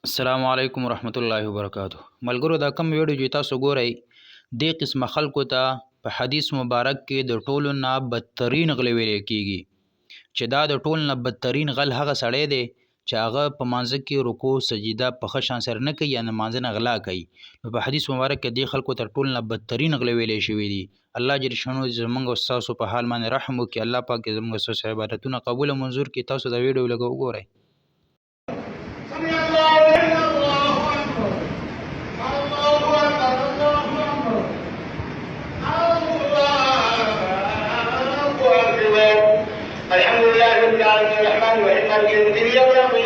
السلام علیکم ورحمت الله وبرکاتہ. ملګرو دا کم ویډیو چې تاسو ګورئ دې قسمه خلکو ته په حدیث مبارک کې د ټولو نه بدترین غل ویل کېږي چې دا د ټول نه بدترین غل هغه سړی دی چې هغه په مانځه کې رکوع سجده په ښه شان سره نه کوي یا مانځه نه غلا کوي. نو په حدیث مبارک کې دې خلکو ته ټول نه بدترین غل ویلې شوي دي. الله جل شانو زمونږ او ستاسو په حال باندې رحم وکړي. الله پاک زمونږ ستاسو عبادتونه قبول او منظور کړي. تاسو دا ویډیو لږ وګورئ. الحمد لله رب العالمين الرحمن الرحيم مالك يوم الدين.